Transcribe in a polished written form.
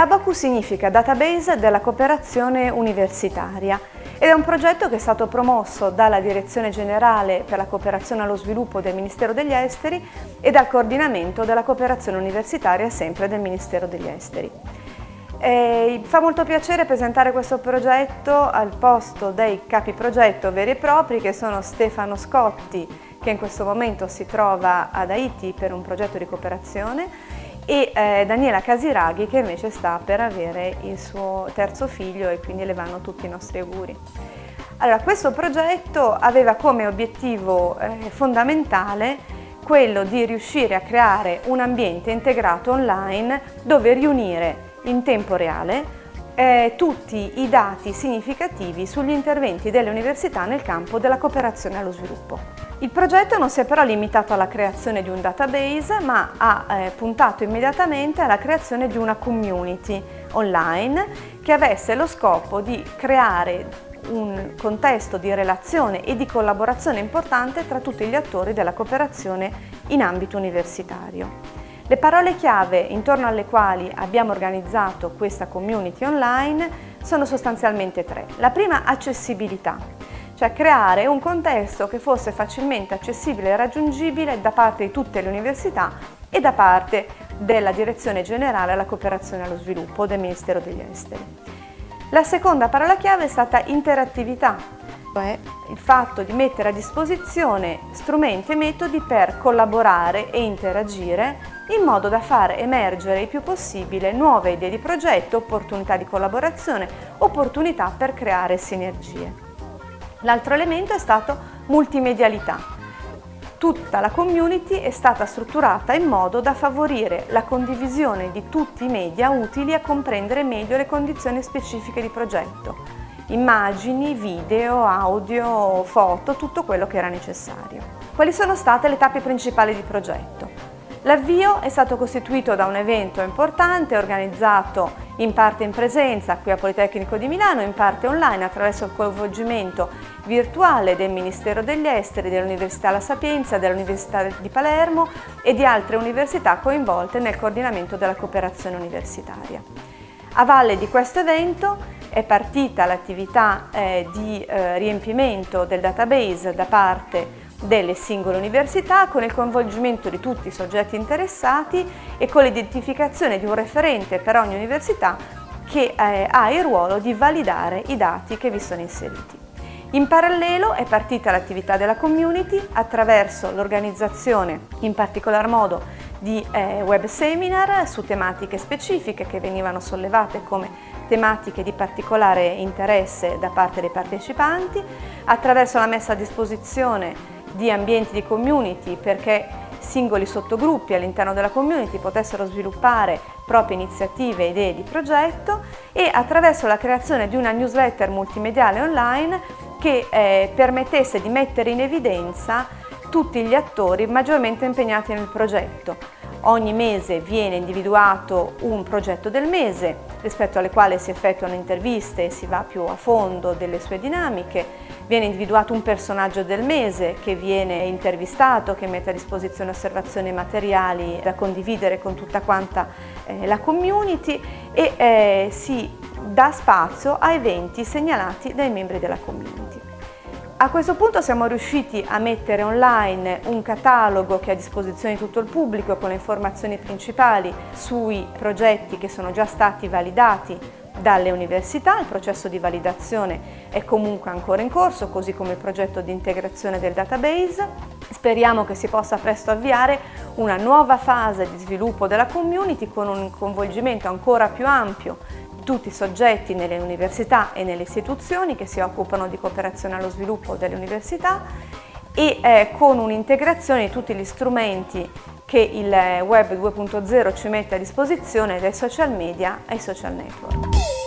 DABACU significa Database della Cooperazione Universitaria ed è un progetto che è stato promosso dalla Direzione Generale per la Cooperazione allo Sviluppo del Ministero degli Esteri e dal Coordinamento della Cooperazione Universitaria sempre del Ministero degli Esteri. Fa molto piacere presentare questo progetto al posto dei capi progetto veri e propri, che sono Stefano Scotti, che in questo momento si trova ad Haiti per un progetto di cooperazione, e Daniela Casiraghi, che invece sta per avere il suo terzo figlio e quindi le vanno tutti i nostri auguri. Allora, questo progetto aveva come obiettivo fondamentale quello di riuscire a creare un ambiente integrato online dove riunire in tempo reale tutti i dati significativi sugli interventi delle università nel campo della cooperazione allo sviluppo. Il progetto non si è però limitato alla creazione di un database, ma ha puntato immediatamente alla creazione di una community online che avesse lo scopo di creare un contesto di relazione e di collaborazione importante tra tutti gli attori della cooperazione in ambito universitario. Le parole chiave intorno alle quali abbiamo organizzato questa community online sono sostanzialmente tre. La prima, accessibilità, cioè creare un contesto che fosse facilmente accessibile e raggiungibile da parte di tutte le università e da parte della Direzione Generale alla Cooperazione allo Sviluppo del Ministero degli Esteri. La seconda parola chiave è stata interattività, cioè il fatto di mettere a disposizione strumenti e metodi per collaborare e interagire in modo da far emergere il più possibile nuove idee di progetto, opportunità di collaborazione, opportunità per creare sinergie. L'altro elemento è stato multimedialità. Tutta la community è stata strutturata in modo da favorire la condivisione di tutti i media utili a comprendere meglio le condizioni specifiche di progetto. Immagini, video, audio, foto, tutto quello che era necessario. Quali sono state le tappe principali di progetto? L'avvio è stato costituito da un evento importante organizzato in parte in presenza qui al Politecnico di Milano, in parte online attraverso il coinvolgimento virtuale del Ministero degli Esteri, dell'Università La Sapienza, dell'Università di Palermo e di altre università coinvolte nel coordinamento della cooperazione universitaria. A valle di questo evento è partita l'attività di riempimento del database da parte delle singole università con il coinvolgimento di tutti i soggetti interessati e con l'identificazione di un referente per ogni università che ha il ruolo di validare i dati che vi sono inseriti. In parallelo è partita l'attività della community attraverso l'organizzazione, in particolar modo, di web seminar su tematiche specifiche che venivano sollevate come tematiche di particolare interesse da parte dei partecipanti, attraverso la messa a disposizione di ambienti di community perché singoli sottogruppi all'interno della community potessero sviluppare proprie iniziative e idee di progetto e attraverso la creazione di una newsletter multimediale online che permettesse di mettere in evidenza tutti gli attori maggiormente impegnati nel progetto. Ogni mese viene individuato un progetto del mese rispetto alle quali si effettuano interviste e si va più a fondo delle sue dinamiche. Viene individuato un personaggio del mese che viene intervistato, che mette a disposizione osservazioni e materiali da condividere con tutta quanta la community e si dà spazio a eventi segnalati dai membri della community. A questo punto siamo riusciti a mettere online un catalogo che è a disposizione di tutto il pubblico con le informazioni principali sui progetti che sono già stati validati dalle università. Il processo di validazione è comunque ancora in corso, così come il progetto di integrazione del database. Speriamo che si possa presto avviare una nuova fase di sviluppo della community con un coinvolgimento ancora più ampio tutti i soggetti nelle università e nelle istituzioni che si occupano di cooperazione allo sviluppo delle università e con un'integrazione di tutti gli strumenti che il Web 2.0 ci mette a disposizione, dai social media ai social network.